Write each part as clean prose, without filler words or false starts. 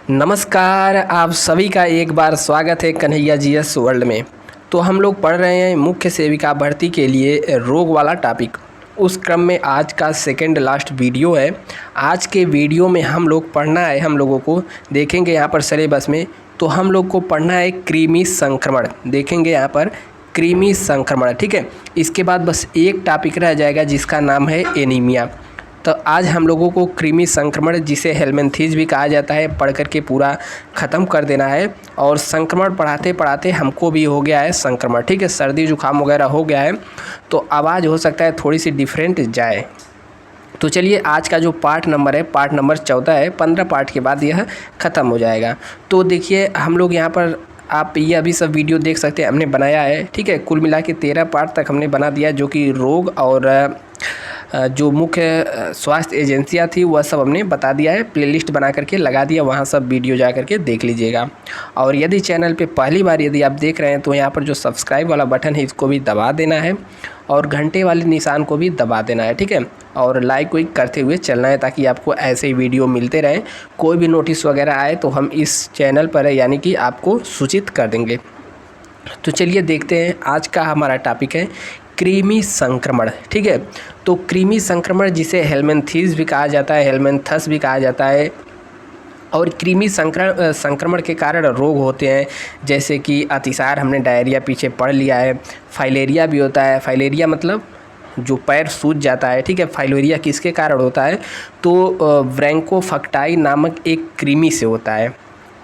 नमस्कार, आप सभी का एक बार स्वागत है कन्हैया जीएस वर्ल्ड में। तो हम लोग पढ़ रहे हैं मुख्य सेविका भर्ती के लिए रोग वाला टॉपिक। उस क्रम में आज का सेकंड लास्ट वीडियो है। आज के वीडियो में हम लोग पढ़ना है, हम लोगों को देखेंगे यहाँ पर सिलेबस में, तो हम लोग को पढ़ना है कृमि संक्रमण। देखेंगे यहाँ पर कृमि संक्रमण, ठीक है। इसके बाद बस एक टॉपिक रह जाएगा जिसका नाम है एनीमिया। तो आज हम लोगों को कृमि संक्रमण, जिसे हेलमेंथीज भी कहा जाता है, पढ़ करके पूरा ख़त्म कर देना है। और संक्रमण पढ़ाते पढ़ाते हमको भी हो गया है संक्रमण, ठीक है। सर्दी जुकाम वगैरह हो गया है तो आवाज़ हो सकता है थोड़ी सी डिफरेंट जाए। तो चलिए, आज का जो पार्ट नंबर है, पार्ट नंबर 14 है। 15 पार्ट के बाद यह ख़त्म हो जाएगा। तो देखिए, हम लोग यहाँ पर आप ये अभी सब वीडियो देख सकते हैं, हमने बनाया है, ठीक है। कुल मिला के 13 पार्ट तक हमने बना दिया, जो कि रोग और जो मुख्य स्वास्थ्य एजेंसियां थी वह सब हमने बता दिया है। प्लेलिस्ट बना करके लगा दिया, वहाँ सब वीडियो जा करके देख लीजिएगा। और यदि चैनल पे पहली बार यदि आप देख रहे हैं तो यहाँ पर जो सब्सक्राइब वाला बटन है इसको भी दबा देना है और घंटे वाले निशान को भी दबा देना है, ठीक है। और लाइक वाइक करते हुए चलना है ताकि आपको ऐसे ही वीडियो मिलते रहें। कोई भी नोटिस वगैरह आए तो हम इस चैनल पर यानी कि आपको सूचित कर देंगे। तो चलिए देखते हैं, आज का हमारा टॉपिक है कृमि संक्रमण, ठीक है। तो कृमि संक्रमण, जिसे हेलमेंथीज भी कहा जाता है, हेलमेंथस भी कहा जाता है, और कृमि संक्रमण के कारण रोग होते हैं, जैसे कि अतिसार, हमने डायरिया पीछे पढ़ लिया है। फाइलेरिया भी होता है। फाइलेरिया मतलब जो पैर सूज जाता है, ठीक है। फाइलेरिया किसके कारण होता है? तो ब्रैंकोफक्टाई नामक एक कृमि से होता है,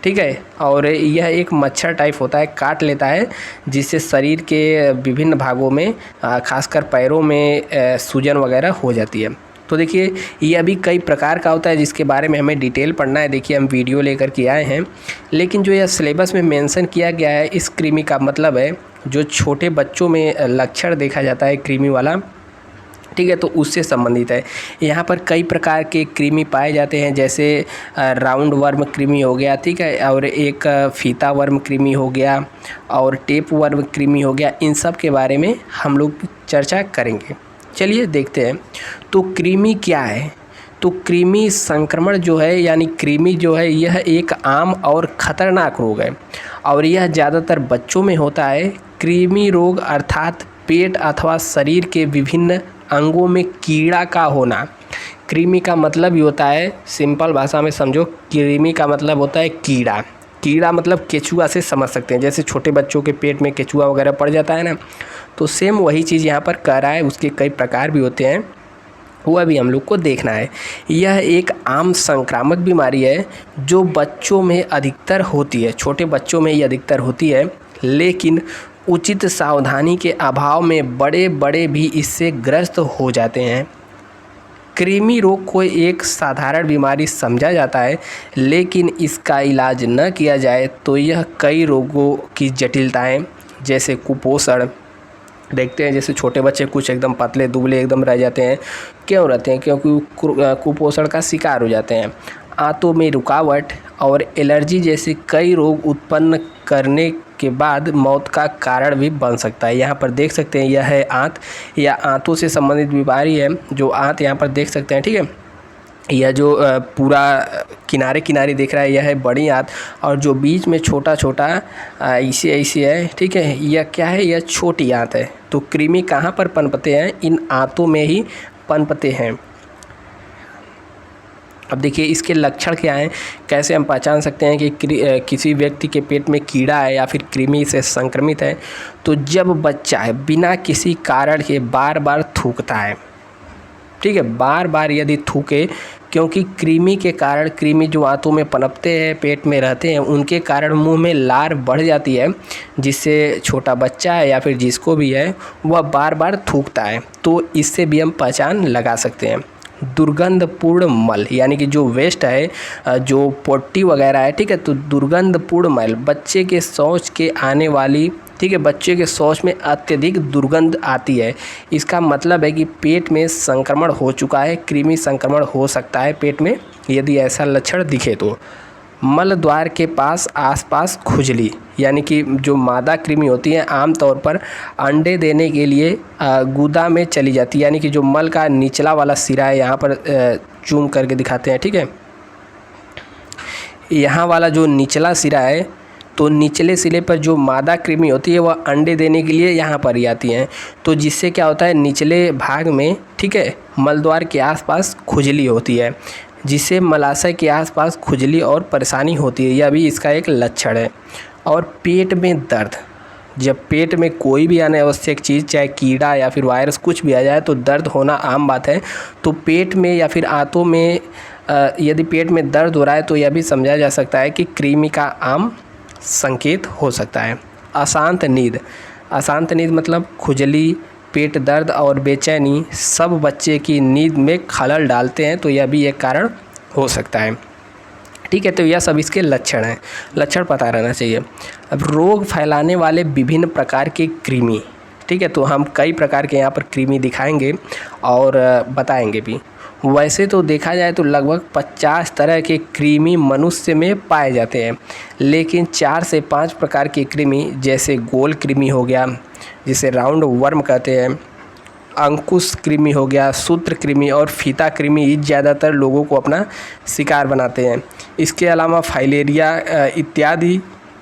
ठीक है। और यह एक मच्छर टाइप होता है, काट लेता है, जिससे शरीर के विभिन्न भागों में, खासकर पैरों में सूजन वगैरह हो जाती है। तो देखिए, ये अभी कई प्रकार का होता है जिसके बारे में हमें डिटेल पढ़ना है। देखिए, हम वीडियो लेकर के आए हैं, लेकिन जो यह सिलेबस में मेंशन किया गया है, इस कृमि का मतलब है जो छोटे बच्चों में लक्षण देखा जाता है कृमि वाला, ठीक है, तो उससे संबंधित है। यहाँ पर कई प्रकार के कृमि पाए जाते हैं, जैसे राउंड वर्म कृमि हो गया, ठीक है, और एक फीता वर्म कृमि हो गया, और टेप वर्म कृमि हो गया। इन सब के बारे में हम लोग चर्चा करेंगे। चलिए देखते हैं, तो कृमि क्या है। तो कृमि संक्रमण जो है, यानी कृमि जो है, यह एक आम और ख़तरनाक रोग है और यह ज़्यादातर बच्चों में होता है। कृमि रोग अर्थात पेट अथवा शरीर के विभिन्न अंगों में कीड़ा का होना। कृमि का मतलब ही होता है, सिंपल भाषा में समझो, कृमि का मतलब होता है कीड़ा। कीड़ा मतलब केचुआ से समझ सकते हैं, जैसे छोटे बच्चों के पेट में केचुआ वगैरह पड़ जाता है ना, तो सेम वही चीज़ यहाँ पर कह रहा है। उसके कई प्रकार भी होते हैं, वह भी हम लोग को देखना है। यह एक आम संक्रामक बीमारी है जो बच्चों में अधिकतर होती है, छोटे बच्चों में ही अधिकतर होती है, लेकिन उचित सावधानी के अभाव में बड़े बड़े भी इससे ग्रस्त हो जाते हैं। कृमि रोग को एक साधारण बीमारी समझा जाता है, लेकिन इसका इलाज न किया जाए तो यह कई रोगों की जटिलताएं, जैसे कुपोषण देखते हैं। जैसे छोटे बच्चे कुछ एकदम पतले दुबले एकदम रह जाते हैं, क्यों रहते हैं? क्योंकि कुपोषण का शिकार हो जाते हैं। आंतों में रुकावट और एलर्जी जैसे कई रोग उत्पन्न करने के बाद मौत का कारण भी बन सकता है। यहाँ पर देख सकते हैं, यह है आंत या आंतों से संबंधित बीमारी है। जो आंत यहाँ पर देख सकते हैं, ठीक है, यह जो पूरा किनारे किनारे दिख रहा है, यह है बड़ी आंत, और जो बीच में छोटा छोटा ऐसे ऐसे है, ठीक है, यह क्या है? यह छोटी आंत है। तो कृमि कहाँ पर पनपते हैं? इन आंतों में ही पनपते हैं। अब देखिए, इसके लक्षण क्या हैं, कैसे हम पहचान सकते हैं कि किसी व्यक्ति के पेट में कीड़ा है या फिर कृमि से संक्रमित है। तो जब बच्चा है बिना किसी कारण के बार बार थूकता है, ठीक है, बार बार यदि थूके, क्योंकि कृमि के कारण, कृमि जो आंतों में पनपते हैं, पेट में रहते हैं, उनके कारण मुंह में लार बढ़ जाती है, जिससे छोटा बच्चा है या फिर जिसको भी है वह बार बार थूकता है। तो इससे भी हम पहचान लगा सकते हैं। दुर्गंधपूर्ण मल, यानी कि जो वेस्ट है, जो पोटी वगैरह है, ठीक है, तो दुर्गंधपूर्ण मल, बच्चे के शौच के आने वाली, ठीक है, बच्चे के शौच में अत्यधिक दुर्गंध आती है। इसका मतलब है कि पेट में संक्रमण हो चुका है, कृमि संक्रमण हो सकता है पेट में, यदि ऐसा लक्षण दिखे तो। मल द्वार के पास आसपास खुजली, यानी कि जो मादा कृमि होती है आमतौर पर अंडे देने के लिए गुदा में चली जाती है, यानी कि जो मल का निचला वाला सिरा है, यहाँ पर जूम करके दिखाते हैं, ठीक है, यहाँ वाला जो निचला सिरा है, तो निचले सिरे पर जो मादा कृमि होती है वह अंडे देने के लिए यहाँ पर ही आती हैं। तो जिससे क्या होता है, निचले भाग में, ठीक है, मलद्वार के आसपास खुजली होती है, जिससे मलाशय के आसपास खुजली और परेशानी होती है, यह भी इसका एक लक्षण है। और पेट में दर्द, जब पेट में कोई भी अनावश्यक चीज़, चाहे कीड़ा या फिर वायरस कुछ भी आ जाए तो दर्द होना आम बात है। तो पेट में या फिर आंतों में यदि पेट में दर्द हो रहा है तो यह भी समझा जा सकता है कि कृमि का आम संकेत हो सकता है। अशांत नींद, अशांत नींद मतलब खुजली, पेट दर्द और बेचैनी सब बच्चे की नींद में खलल डालते हैं, तो यह भी एक कारण हो सकता है। ठीक है, तो यह सब इसके लक्षण हैं, लक्षण पता रहना चाहिए। अब रोग फैलाने वाले विभिन्न प्रकार के कृमि, ठीक है, तो हम कई प्रकार के यहाँ पर कृमि दिखाएंगे और बताएंगे भी। वैसे तो देखा जाए तो लगभग 50 तरह के कृमि मनुष्य में पाए जाते हैं, लेकिन 4 से 5 प्रकार के कृमि, जैसे गोल कृमि हो गया जिसे राउंड वर्म कहते हैं, अंकुश कृमि हो गया, सूत्र कृमि और फीता कृमि ज़्यादातर लोगों को अपना शिकार बनाते हैं। इसके अलावा फाइलेरिया इत्यादि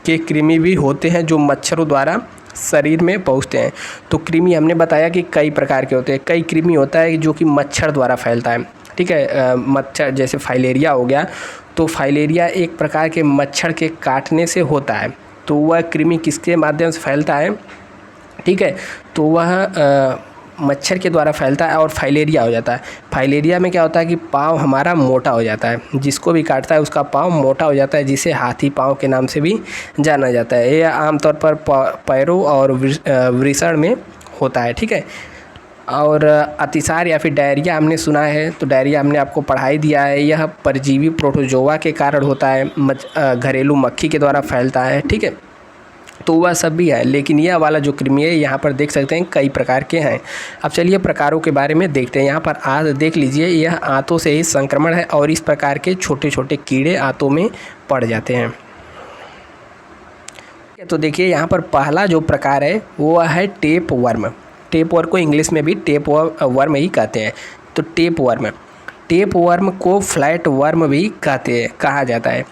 के कृमि भी होते हैं जो मच्छरों द्वारा शरीर में पहुंचते हैं। तो कृमि हमने बताया कि कई प्रकार के होते हैं। कई कृमि होता है जो कि मच्छर द्वारा फैलता है, ठीक है, मच्छर जैसे फाइलेरिया हो गया, तो फाइलेरिया एक प्रकार के मच्छर के काटने से होता है। तो वह कृमि किसके माध्यम से फैलता है, ठीक है, तो वह मच्छर के द्वारा फैलता है और फाइलेरिया हो जाता है। फाइलेरिया में क्या होता है कि पाँव हमारा मोटा हो जाता है, जिसको भी काटता है उसका पाँव मोटा हो जाता है, जिसे हाथी पाँव के नाम से भी जाना जाता है। यह आमतौर पर पैरों और वृषण में होता है, ठीक है। और अतिसार या फिर डायरिया हमने सुना है, तो डायरिया हमने आपको पढ़ाई दिया है। यह परजीवी प्रोटोजोआ के कारण होता है, घरेलू मक्खी के द्वारा फैलता है, ठीक है। तो वह सब भी है, लेकिन यह वाला जो कृमि है यहाँ पर देख सकते हैं कई प्रकार के हैं। अब चलिए प्रकारों के बारे में देखते हैं। यहाँ पर आज देख लीजिए, यह आंतों से ही संक्रमण है और इस प्रकार के छोटे छोटे कीड़े आंतों में पड़ जाते हैं। तो देखिए यहाँ पर पहला जो प्रकार है वो है टेप वर्म। टेप वर्म को इंग्लिश में भी टेप वर्म ही कहते हैं। तो टेप वर्म को फ्लैट वर्म भी कहा जाता है,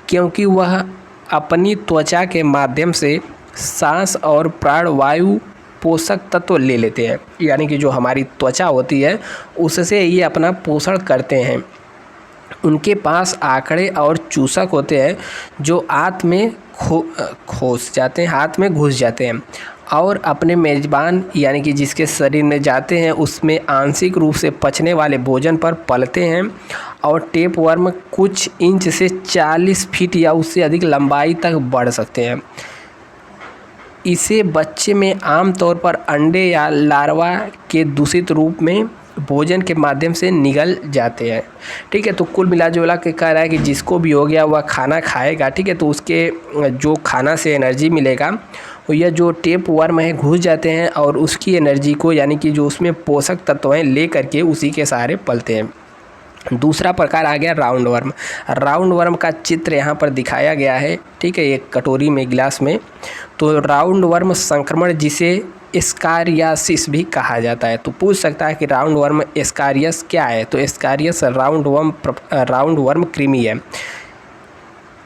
क्योंकि वह अपनी त्वचा के माध्यम से सांस और प्राणवायु पोषक तत्व ले लेते हैं, यानी कि जो हमारी त्वचा होती है उससे ये अपना पोषण करते हैं। उनके पास आंकड़े और चूसक होते हैं जो हाथ में घुस जाते हैं और अपने मेज़बान यानी कि जिसके शरीर में जाते हैं उसमें आंशिक रूप से पचने वाले भोजन पर पलते हैं। और टेप वर्म कुछ इंच से 40 फीट या उससे अधिक लंबाई तक बढ़ सकते हैं। इसे बच्चे में आमतौर पर अंडे या लार्वा के दूषित रूप में भोजन के माध्यम से निगल जाते हैं, ठीक है। तो कुल मिला के कह रहा है कि जिसको भी हो गया वह खाना खाएगा, ठीक है, तो उसके जो खाना से एनर्जी मिलेगा वो यह जो टेप वर्म है घुस जाते हैं और उसकी एनर्जी को, यानी कि जो उसमें पोषक तत्व हैं, ले करके उसी के सहारे पलते हैं। दूसरा प्रकार आ गया राउंड वर्म। राउंड वर्म का चित्र यहाँ पर दिखाया गया है, ठीक है, एक कटोरी में, गिलास में। तो राउंड वर्म संक्रमण जिसे एस्कारियासिस भी कहा जाता है। तो पूछ सकता है कि राउंड वर्म एस्कारियस क्या है, तो एस्कारियस राउंड वर्म कृमि है।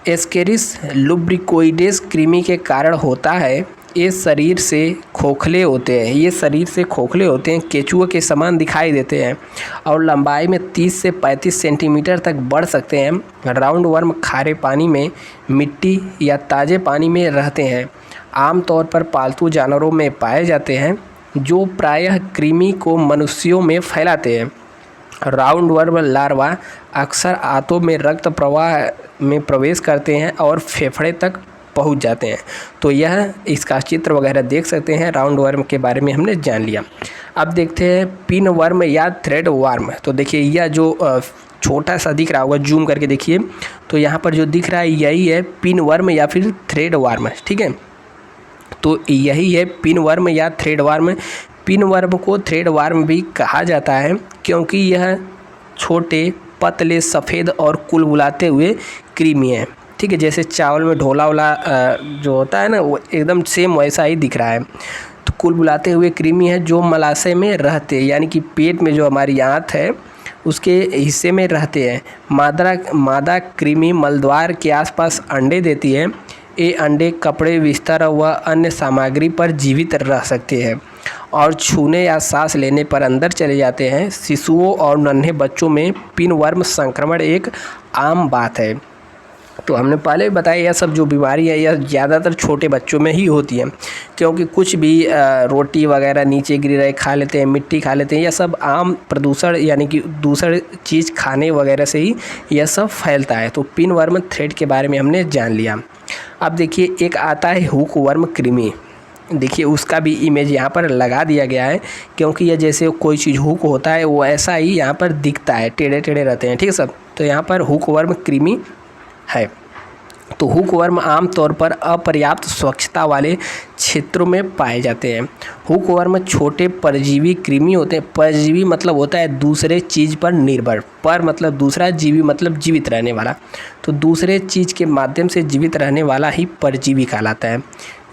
एस्केरिस लुब्रिकोइडेस कृमि के कारण होता है। ये शरीर से खोखले होते हैं, केचुए के समान दिखाई देते हैं और लंबाई में 30 से 35 सेंटीमीटर तक बढ़ सकते हैं। राउंड वर्म खारे पानी में, मिट्टी या ताज़े पानी में रहते हैं। आमतौर पर पालतू जानवरों में पाए जाते हैं, जो प्रायः कृमि को मनुष्यों में फैलाते हैं। राउंड वर्म लार्वा अक्सर आंतों में रक्त प्रवाह में प्रवेश करते हैं और फेफड़े तक पहुंच जाते हैं। तो यह इसका चित्र वगैरह देख सकते हैं। राउंड वर्म के बारे में हमने जान लिया। अब देखते हैं पिन वर्म या थ्रेड वर्म। तो देखिए यह जो छोटा सा दिख रहा होगा, जूम करके देखिए, तो यहाँ पर जो दिख रहा है यही है पिन वर्म या फिर थ्रेड वर्म, ठीक है। तो यही है पिन वर्म या थ्रेड वर्म। पिन वर्म को थ्रेड वर्म भी कहा जाता है क्योंकि यह छोटे, पतले, सफ़ेद और कुलबुलाते हुए कृमि है, ठीक है। जैसे चावल में ढोला वाला जो होता है ना, वो एकदम सेम वैसा ही दिख रहा है। तो कुलबुलाते हुए कृमि है जो मलाशय में रहते हैं, यानी कि पेट में जो हमारी आंत है उसके हिस्से में रहते हैं। मादा कृमि मलद्वार के आसपास अंडे देती है। ये अंडे कपड़े, बिस्तर व अन्य सामग्री पर जीवित रह सकते हैं और छूने या सांस लेने पर अंदर चले जाते हैं। शिशुओं और नन्हे बच्चों में पिनवर्म संक्रमण एक आम बात है। तो हमने पहले भी बताया यह सब जो बीमारी है यह ज़्यादातर छोटे बच्चों में ही होती है, क्योंकि कुछ भी रोटी वगैरह नीचे गिर रहे खा लेते हैं, मिट्टी खा लेते हैं, यह सब आम प्रदूषण यानी कि दूसरी चीज़ खाने वगैरह से ही यह सब फैलता है। तो पिनवर्म थ्रेड के बारे में हमने जान लिया। अब देखिए एक आता है हुकवर्म कृमि। देखिए उसका भी इमेज यहाँ पर लगा दिया गया है, क्योंकि यह जैसे कोई चीज़ हुक होता है वो ऐसा ही यहाँ पर दिखता है, टेढ़े टेढ़े रहते हैं, ठीक है सब। तो यहाँ पर हुकवर्म कृमि है। तो हुकवर्म आमतौर पर अपर्याप्त स्वच्छता वाले क्षेत्रों में पाए जाते हैं। हुकवर्म छोटे परजीवी कृमि होते हैं। परजीवी मतलब होता है दूसरे चीज़ पर निर्भर, पर मतलब दूसरा, जीवी मतलब जीवित रहने वाला। तो दूसरे चीज़ के माध्यम से जीवित रहने वाला ही परजीवी कहलाता है।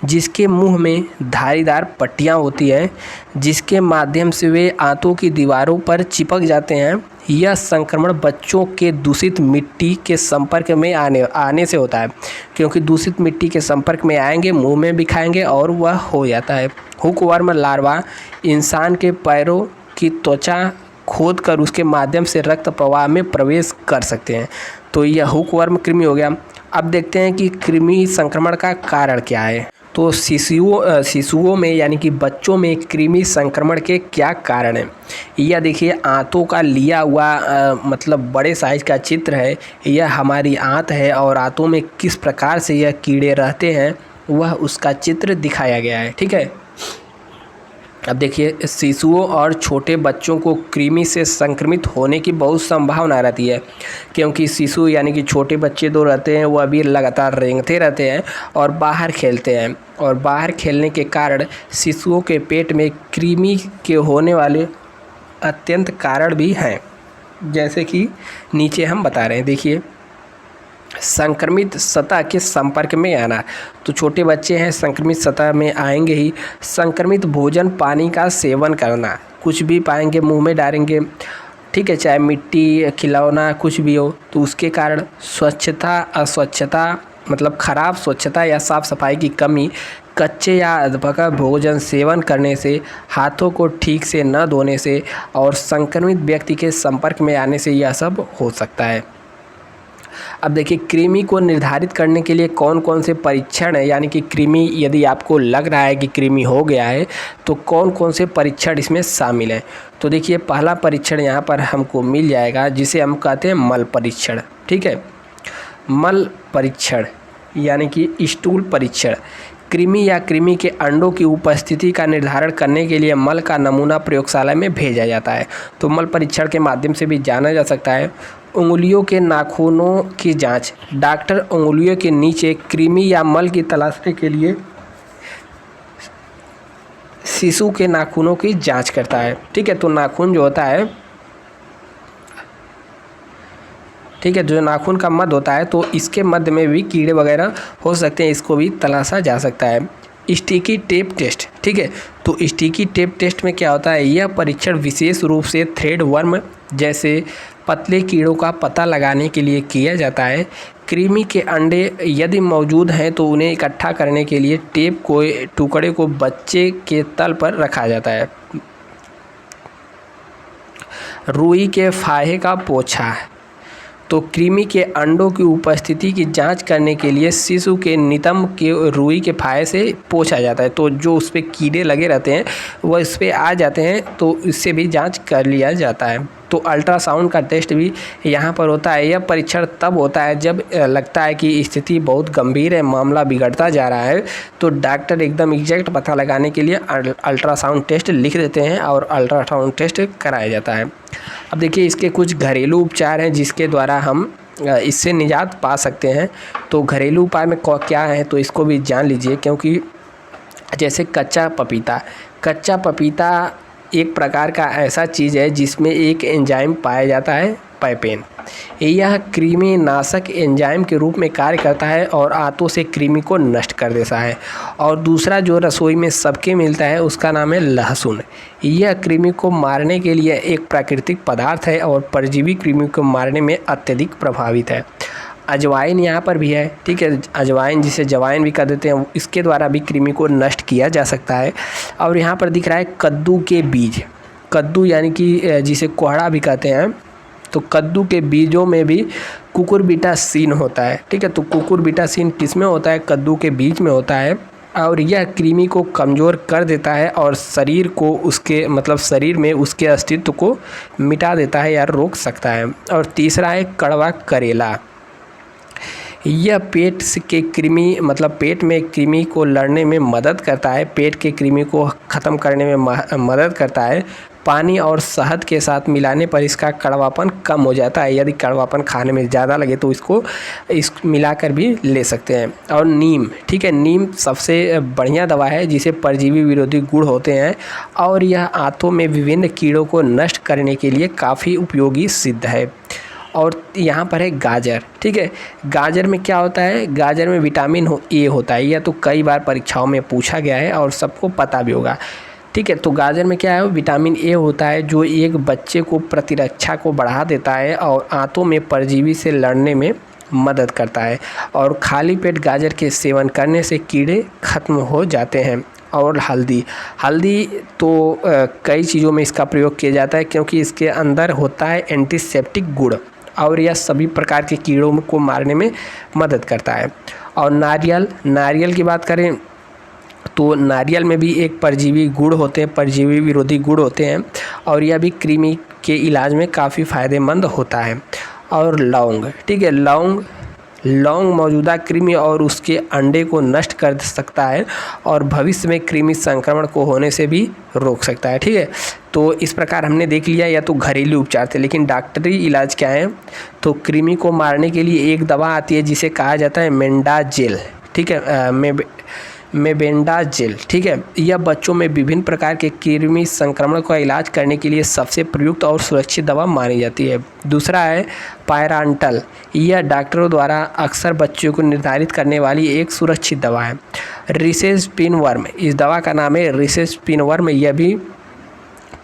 जिसके मुंह में धारीदार पट्टियाँ होती हैं जिसके माध्यम से वे आंतों की दीवारों पर चिपक जाते हैं। यह संक्रमण बच्चों के दूषित मिट्टी के संपर्क में आने से होता है, क्योंकि दूषित मिट्टी के संपर्क में आएंगे, मुंह में भी खाएंगे और वह हो जाता है। हुकवर्म लार्वा इंसान के पैरों की त्वचा खोद कर उसके माध्यम से रक्त प्रवाह में प्रवेश कर सकते हैं। तो यह हुकवर्म कृमि हो गया। अब देखते हैं कि कृमि संक्रमण का कारण क्या है। तो शिशुओं में यानी कि बच्चों में कृमि संक्रमण के क्या कारण हैं। यह देखिए आंतों का लिया हुआ मतलब बड़े साइज का चित्र है। यह हमारी आंत है और आंतों में किस प्रकार से यह कीड़े रहते हैं वह उसका चित्र दिखाया गया है, ठीक है। अब देखिए शिशुओं और छोटे बच्चों को कृमि से संक्रमित होने की बहुत संभावना रहती है, क्योंकि शिशु यानी कि छोटे बच्चे दो रहते हैं वो अभी लगातार रेंगते रहते हैं और बाहर खेलते हैं, और बाहर खेलने के कारण शिशुओं के पेट में कृमि के होने वाले अत्यंत कारण भी हैं, जैसे कि नीचे हम बता रहे हैं। देखिए संक्रमित सतह के संपर्क में आना। तो छोटे बच्चे हैं, संक्रमित सतह में आएंगे ही। संक्रमित भोजन पानी का सेवन करना, कुछ भी पाएंगे मुंह में डालेंगे, ठीक है, चाहे मिट्टी खिलौना कुछ भी हो, तो उसके कारण स्वच्छता अस्वच्छता मतलब खराब स्वच्छता या साफ सफाई की कमी, कच्चे या अधपका भोजन सेवन करने से, हाथों को ठीक से न धोने से और संक्रमित व्यक्ति के संपर्क में आने से यह सब हो सकता है। अब देखिए कृमि को निर्धारित करने के लिए कौन कौन से परीक्षण है, यानी कि कृमि यदि आपको लग रहा है कि कृमि हो गया है तो कौन कौन से परीक्षण इसमें शामिल हैं। तो देखिए पहला परीक्षण यहाँ पर हमको मिल जाएगा जिसे हम कहते हैं मल परीक्षण, ठीक है। मल परीक्षण यानी कि स्टूल परीक्षण। कृमि या कृमि के अंडों की उपस्थिति का निर्धारण करने के लिए मल का नमूना प्रयोगशाला में भेजा जाता है। तो मल परीक्षण के माध्यम से भी जाना जा सकता है। उंगलियों के नाखूनों की जांच। डॉक्टर उंगलियों के नीचे कृमि या मल की तलाशने के लिए शिशु के नाखूनों की जांच करता है, ठीक है। तो नाखून जो होता है, ठीक है, जो नाखून का मध्य होता है तो इसके मध्य में भी कीड़े वगैरह हो सकते हैं, इसको भी तलाशा जा सकता है। स्टिकी टेप टेस्ट, ठीक है। तो स्टिकी टेप टेस्ट में क्या होता है, यह परीक्षण विशेष रूप से थ्रेड वर्म जैसे पतले कीड़ों का पता लगाने के लिए किया जाता है। कृमि के अंडे यदि मौजूद हैं तो उन्हें इकट्ठा करने के लिए टेप को टुकड़े को बच्चे के तल पर रखा जाता है। रुई के फाहे का पोछा। तो कृमि के अंडों की उपस्थिति की जांच करने के लिए शिशु के नितंब के रुई के फाहे से पोंछा जाता है। तो जो उस पर कीड़े लगे रहते हैं वह इस पर आ जाते हैं, तो इससे भी जांच कर लिया जाता है। तो अल्ट्रासाउंड का टेस्ट भी यहाँ पर होता है। यह परीक्षण तब होता है जब लगता है कि स्थिति बहुत गंभीर है, मामला बिगड़ता जा रहा है, तो डॉक्टर एकदम एग्जैक्ट पता लगाने के लिए अल्ट्रासाउंड टेस्ट लिख देते हैं और अल्ट्रासाउंड टेस्ट कराया जाता है। अब देखिए इसके कुछ घरेलू उपचार हैं जिसके द्वारा हम इससे निजात पा सकते हैं। तो घरेलू उपाय में क्या है तो इसको भी जान लीजिए, क्योंकि जैसे कच्चा पपीता एक प्रकार का ऐसा चीज़ है जिसमें एक एंजाइम पाया जाता है पैपेन। यह कृमिनाशक एंजाइम के रूप में कार्य करता है और आंतों से कृमि को नष्ट कर देता है। और दूसरा जो रसोई में सबके मिलता है उसका नाम है लहसुन। यह कृमि को मारने के लिए एक प्राकृतिक पदार्थ है और परजीवी कृमि को मारने में अत्यधिक प्रभावित है। अजवाइन यहाँ पर भी है, ठीक है, अजवाइन जिसे जवाइन भी कह देते हैं, इसके द्वारा भी कृमि को नष्ट किया जा सकता है। और यहाँ पर दिख रहा है कद्दू के बीज। कद्दू यानी कि जिसे कोहड़ा भी कहते हैं, तो कद्दू के बीजों में भी कुकुरबिटासिन होता है, ठीक है। तो कुकुरबिटासिन किस में होता है? कद्दू के बीज में होता है। और यह कृमि को कमज़ोर कर देता है और शरीर को उसके शरीर में उसके अस्तित्व को मिटा देता है या रोक सकता है। और तीसरा है कड़वा करेला। यह पेट के कृमि पेट में कृमि को लड़ने में मदद करता है, पेट के कृमि को ख़त्म करने में मदद करता है। पानी और शहद के साथ मिलाने पर इसका कड़वापन कम हो जाता है। यदि कड़वापन खाने में ज़्यादा लगे तो इसको मिलाकर भी ले सकते हैं। और नीम, ठीक है, नीम सबसे बढ़िया दवा है जिसे परजीवी विरोधी गुण होते हैं और यह आंतों में विभिन्न कीड़ों को नष्ट करने के लिए काफ़ी उपयोगी सिद्ध है। और यहाँ पर है गाजर, ठीक है। गाजर में क्या होता है? गाजर में विटामिन ए होता है। यह तो कई बार परीक्षाओं में पूछा गया है और सबको पता भी होगा, ठीक है। तो गाजर में क्या है? विटामिन ए होता है जो एक बच्चे को प्रतिरक्षा को बढ़ा देता है और आंतों में परजीवी से लड़ने में मदद करता है। और खाली पेट गाजर के सेवन करने से कीड़े खत्म हो जाते हैं। और हल्दी तो कई चीज़ों में इसका प्रयोग किया जाता है क्योंकि इसके अंदर होता है एंटीसेप्टिक गुण और यह सभी प्रकार के कीड़ों को मारने में मदद करता है। और नारियल की बात करें तो नारियल में भी एक परजीवी गुण होते हैं, परजीवी विरोधी गुण होते हैं और यह भी कृमि के इलाज में काफ़ी फ़ायदेमंद होता है। और लौंग, ठीक है, लौंग मौजूदा कृमि और उसके अंडे को नष्ट कर सकता है और भविष्य में कृमि संक्रमण को होने से भी रोक सकता है, ठीक है। तो इस प्रकार हमने देख लिया या तो घरेलू उपचार थे, लेकिन डॉक्टरी इलाज क्या है? तो कृमि को मारने के लिए एक दवा आती है जिसे कहा जाता है मेंडाजेल, ठीक है, मेबेंडाजेल, ठीक है। यह बच्चों में विभिन्न प्रकार के कृमि संक्रमण का इलाज करने के लिए सबसे प्रयुक्त और सुरक्षित दवा मानी जाती है। दूसरा है पायरांटल। यह डॉक्टरों द्वारा अक्सर बच्चों को निर्धारित करने वाली एक सुरक्षित दवा है। रिसेस पिनवर्म, इस दवा का नाम है रिसेस पिनवर्म। यह भी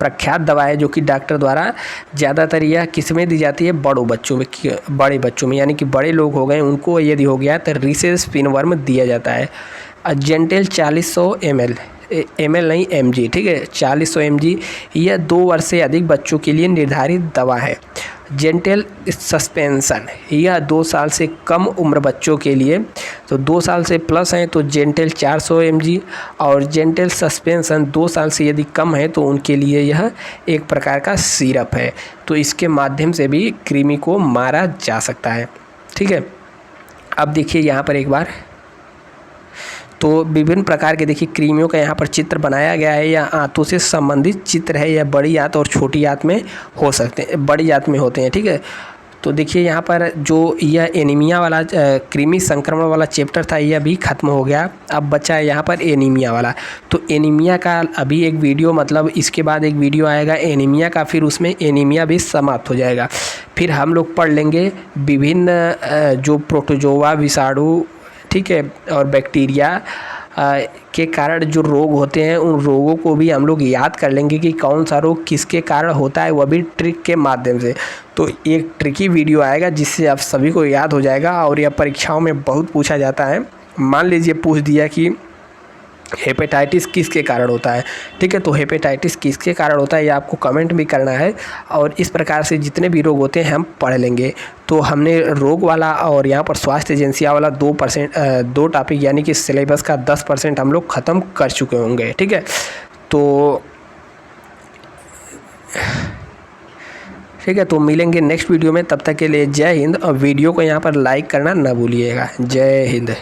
प्रख्यात दवा है जो कि डॉक्टर द्वारा ज़्यादातर यह किस्में दी जाती है बड़े बच्चों में, यानी कि बड़े लोग हो गए उनको यदि हो गया तो रिसेस पिनवर्म दिया जाता है। जेंटेल 4000 ml नहीं mg, ठीक है, 4000 mg। यह 2 वर्ष से अधिक बच्चों के लिए निर्धारित दवा है। जेंटेल सस्पेंशन, यह 2 साल से कम उम्र बच्चों के लिए, तो 2 साल से प्लस हैं तो जेंटेल 400 mg और जेंटेल सस्पेंशन 2 साल से यदि कम है तो उनके लिए यह एक प्रकार का सिरप है। तो इसके माध्यम से भी कृमि को मारा जा सकता है, ठीक है। अब देखिए यहाँ पर एक बार, तो विभिन्न प्रकार के देखिए कृमियों का यहाँ पर चित्र बनाया गया है। यह आंतों से संबंधित चित्र है। यह बड़ी आंत और छोटी आंत में हो सकते हैं, बड़ी आंत में होते हैं, ठीक है। तो देखिए यहाँ पर जो यह एनीमिया वाला कृमि संक्रमण वाला चैप्टर था यह भी ख़त्म हो गया। अब बचा है यहाँ पर एनीमिया वाला। तो एनीमिया का अभी एक वीडियो इसके बाद एक वीडियो आएगा एनीमिया का, फिर उसमें एनीमिया भी समाप्त हो जाएगा। फिर हम लोग पढ़ लेंगे विभिन्न जो प्रोटोजोआ विषाणु, ठीक है, और बैक्टीरिया के कारण जो रोग होते हैं उन रोगों को भी हम लोग याद कर लेंगे कि कौन सा रोग किसके कारण होता है, वह भी ट्रिक के माध्यम से। तो एक ट्रिकी वीडियो आएगा जिससे आप सभी को याद हो जाएगा और यह परीक्षाओं में बहुत पूछा जाता है। मान लीजिए पूछ दिया कि हेपेटाइटिस किसके कारण होता है, ठीक है, तो हेपेटाइटिस किसके कारण होता है ये आपको कमेंट भी करना है। और इस प्रकार से जितने भी रोग होते हैं हम पढ़ लेंगे। तो हमने रोग वाला और यहाँ पर स्वास्थ्य एजेंसिया वाला 2 टॉपिक यानी कि सिलेबस का 10% हम लोग ख़त्म कर चुके होंगे, ठीक है। तो ठीक है, तो मिलेंगे नेक्स्ट वीडियो में, तब तक के लिए जय हिंद। और वीडियो को यहाँ पर लाइक करना ना भूलिएगा। जय हिंद।